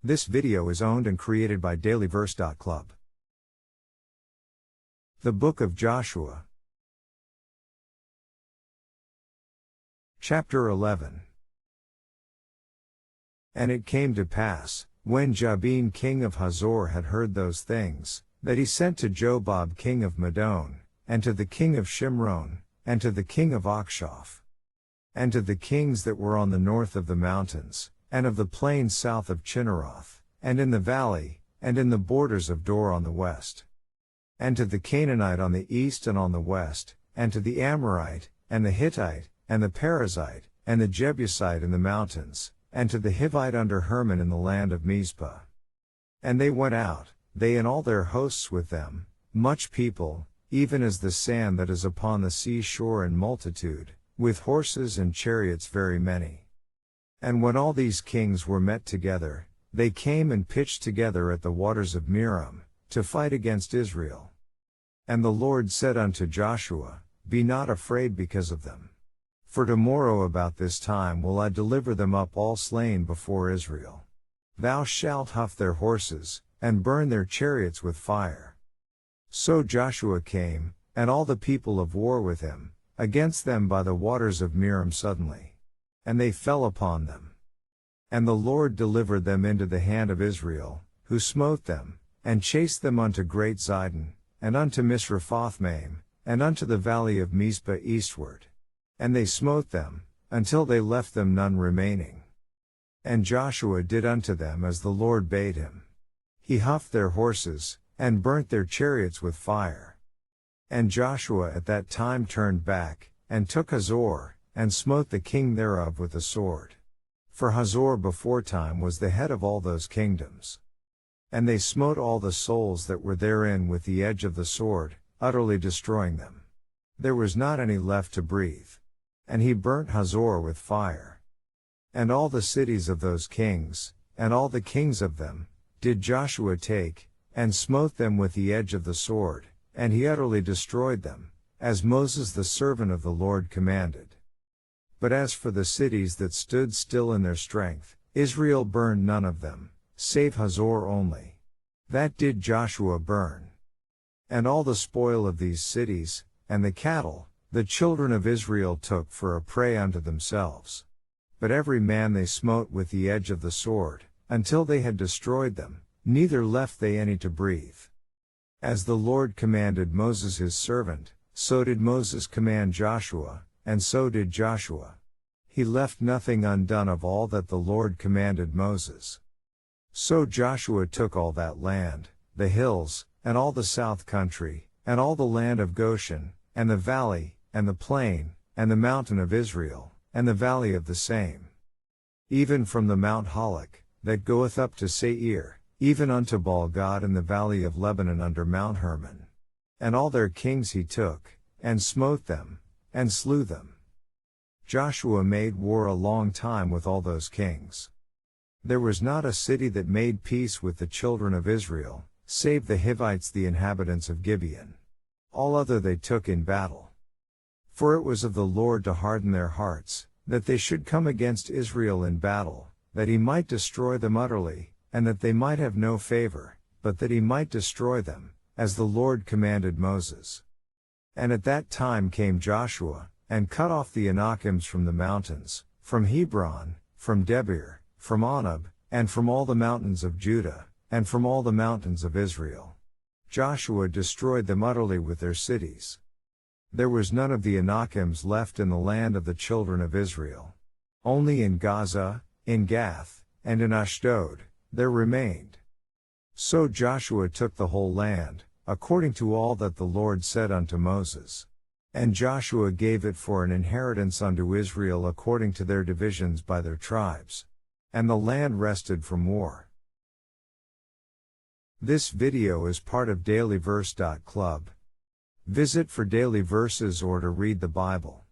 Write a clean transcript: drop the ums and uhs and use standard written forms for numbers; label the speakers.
Speaker 1: This video is owned and created by dailyverse.club. The Book of Joshua. Chapter 11. And it came to pass, when Jabin king of Hazor had heard those things, that he sent to Jobab king of Madon, and to the king of Shimron, and to the king of Akshaph, and to the kings that were on the north of the mountains, and of the plains south of Chinneroth, and in the valley, and in the borders of Dor on the west, and to the Canaanite on the east and on the west, and to the Amorite, and the Hittite, and the Perizzite, and the Jebusite in the mountains, and to the Hivite under Hermon in the land of Mizpah. And they went out, they and all their hosts with them, much people, even as the sand that is upon the sea shore in multitude, with horses and chariots very many. And when all these kings were met together, they came and pitched together at the waters of Merom, to fight against Israel. And the Lord said unto Joshua, Be not afraid because of them. For tomorrow about this time will I deliver them up all slain before Israel. Thou shalt huff their horses, and burn their chariots with fire. So Joshua came, and all the people of war with him, against them by the waters of Merom suddenly. And they fell upon them. And the Lord delivered them into the hand of Israel, who smote them, and chased them unto great Zidon, and unto Misrephothmaim, and unto the valley of Mizpah eastward. And they smote them, until they left them none remaining. And Joshua did unto them as the Lord bade him. He huffed their horses, and burnt their chariots with fire. And Joshua at that time turned back, and took Hazor, and smote the king thereof with the sword. For Hazor beforetime was the head of all those kingdoms. And they smote all the souls that were therein with the edge of the sword, utterly destroying them. There was not any left to breathe. And he burnt Hazor with fire. And all the cities of those kings, and all the kings of them, did Joshua take, and smote them with the edge of the sword, and he utterly destroyed them, as Moses the servant of the Lord commanded. But as for the cities that stood still in their strength, Israel burned none of them, save Hazor only. That did Joshua burn. And all the spoil of these cities, and the cattle, the children of Israel took for a prey unto themselves. But every man they smote with the edge of the sword, until they had destroyed them, neither left they any to breathe. As the Lord commanded Moses his servant, so did Moses command Joshua, and so did Joshua. He left nothing undone of all that the Lord commanded Moses. So Joshua took all that land, the hills, and all the south country, and all the land of Goshen, and the valley, and the plain, and the mountain of Israel, and the valley of the same. Even from the Mount Halak, that goeth up to Seir, even unto Baal-gad in the valley of Lebanon under Mount Hermon. And all their kings he took, and smote them, and slew them. Joshua made war a long time with all those kings. There was not a city that made peace with the children of Israel, save the Hivites the inhabitants of Gibeon. All other they took in battle. For it was of the Lord to harden their hearts, that they should come against Israel in battle, that he might destroy them utterly, and that they might have no favor, but that he might destroy them, as the Lord commanded Moses. And at that time came Joshua, and cut off the Anakims from the mountains, from Hebron, from Debir, from Anab, and from all the mountains of Judah, and from all the mountains of Israel. Joshua destroyed them utterly with their cities. There was none of the Anakims left in the land of the children of Israel. Only in Gaza, in Gath, and in Ashdod, there remained. So Joshua took the whole land, according to all that the Lord said unto Moses. And Joshua gave it for an inheritance unto Israel according to their divisions by their tribes. And the land rested from war. This video is part of dailyverse.club. Visit for daily verses or to read the Bible.